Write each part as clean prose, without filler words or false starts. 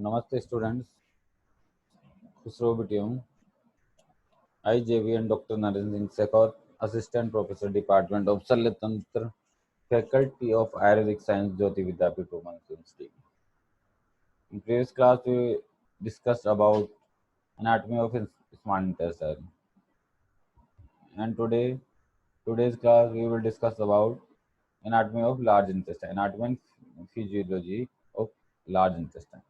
Namaste students, Khusro Bityum. I JV and Dr. Narendra Singh Sekhar, Assistant Professor, Department of Shalyatantra, Faculty of Ayurvedic Science, Jyoti Vidyapith, Women's University. In previous class, we discussed about anatomy of small intestine, and today's class we will discuss about anatomy of large intestine, anatomy and physiology of large intestine.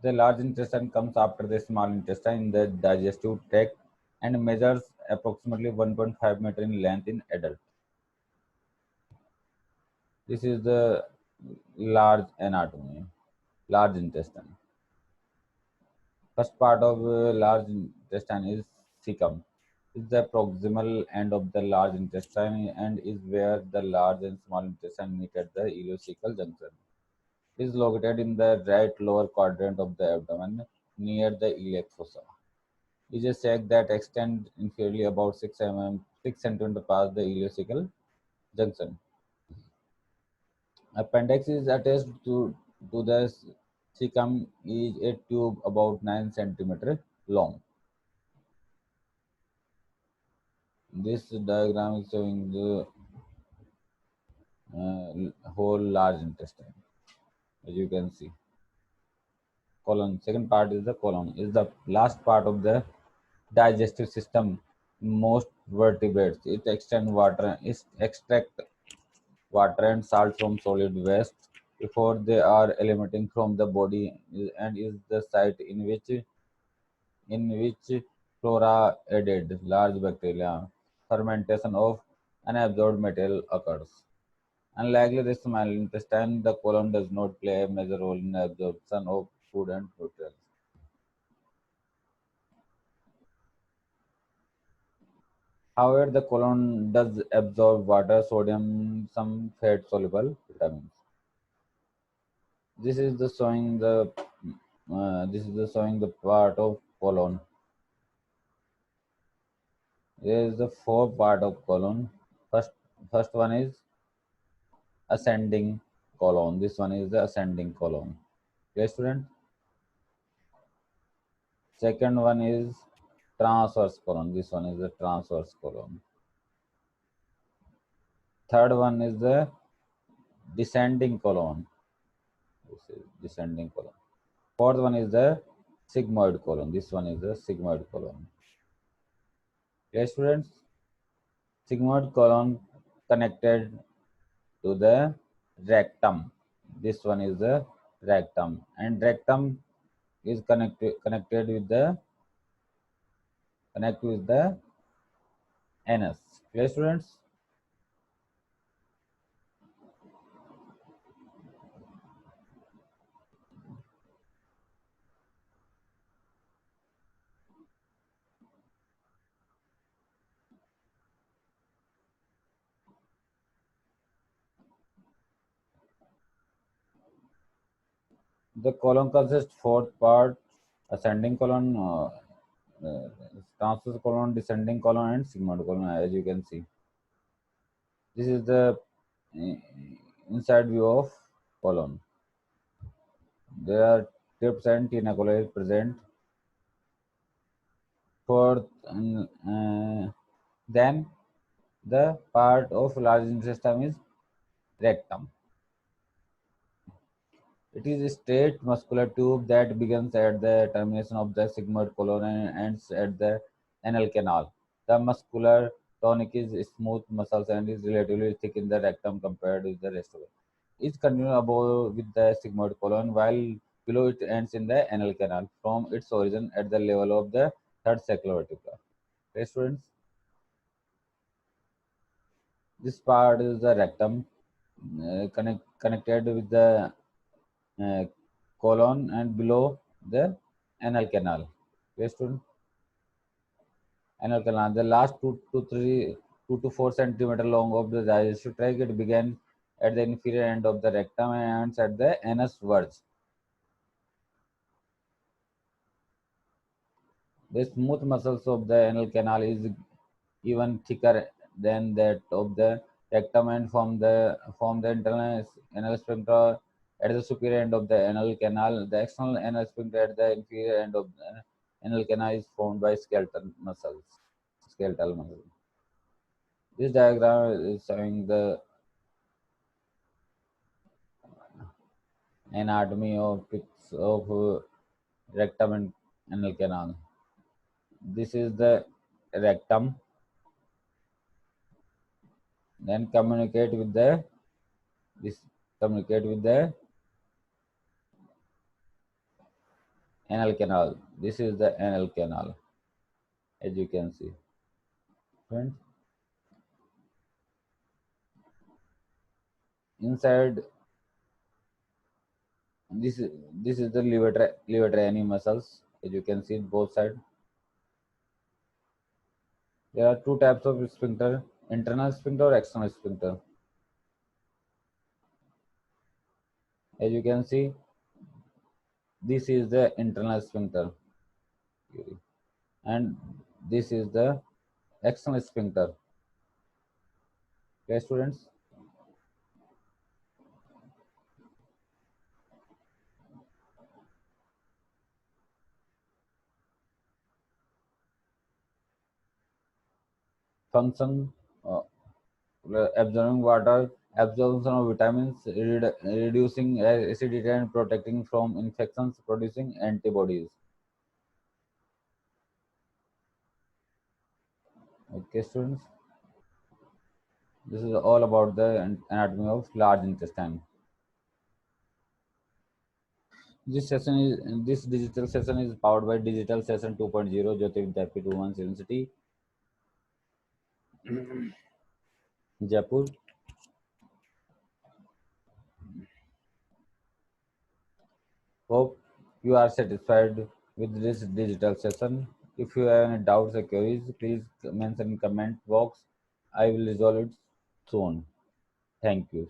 The large intestine comes after the small intestine in the digestive tract and measures approximately 1.5 meter in length in adult. This is the large anatomy, large intestine. First part of large intestine is cecum. Is the proximal end of the large intestine and is where the large and small intestine meet at the ileocecal junction. It is located in the right lower quadrant of the abdomen near the iliac fossa. Is a sac that extends inferiorly about 6 centimeter past the ileocecal junction. Appendix is attached to the cecum is a tube about 9 centimeter long. This diagram is showing the whole large intestine, as you can see. Colon. Second part is the colon. Is the last part of the digestive system. Most vertebrates. It extend water. It extract water and salt from solid waste before they are eliminating from the body and is the site in which flora added large bacteria fermentation of unabsorbed material occurs. Unlike the small intestine, the colon does not play a major role in absorption of food and nutrients. However, the colon does absorb water, sodium, some fat soluble vitamins. This is the showing the part of colon. There is the four part of colon. First first one is ascending colon. This one is the ascending colon. Okay, student. Second one is transverse colon. This one is the transverse colon. Third one is the descending colon. This is descending colon. Fourth one is the sigmoid colon. This one is the sigmoid colon. Okay, students. Sigmoid colon connected to the rectum. This one is the rectum, and rectum is connect with the anus. Clear, students? The colon consists fourth part: ascending colon, uh, transverse colon, descending colon, and sigmoid colon. As you can see, this is the uh, inside view of colon. There are crypts and tenaculae present. Fourth, then the part of large intestine is rectum. It is a straight muscular tube that begins at the termination of the sigmoid colon and ends at the anal canal. The muscular tonic is smooth muscles and is relatively thick in the rectum compared with the rest of it. It continues above with the sigmoid colon while below it ends in the anal canal from its origin at the level of the third sacral vertebra. Okay, students, this part is the rectum connected with the uh, colon and below the anal canal. Okay, student, anal canal. The last 2 to 4 centimeter long of the digestive tract. It begins at the inferior end of the rectum and ends at the anus verge. The smooth muscles of the anal canal is even thicker than that of the rectum and form the internal anal sphincter at the superior end of the anal canal. The external anal sphincter at the inferior end of the anal canal is formed by skeletal muscles. Skeletal muscle. This diagram is showing the anatomy of pics of rectum and anal canal. This is the rectum. Then this communicate with the anal canal. This is the anal canal, as you can see, friends. Inside this this is the lever trianus muscles, as you can see both sides. There are two types of sphincter: internal sphincter or external sphincter. As you can see, this is the internal sphincter, and this is the external sphincter. Okay, students. Function: uh, absorbing water, absorption of vitamins, reducing acidity and protecting from infections, producing antibodies. Okay, students, this is all about the anatomy of large intestine. This digital session is powered by Digital Session 2.0 Jyoti Vidyapit Women's University, Jaipur. Hope you are satisfied with this digital session. If you have any doubts or queries, please mention in comment box. I will resolve it soon. Thank you.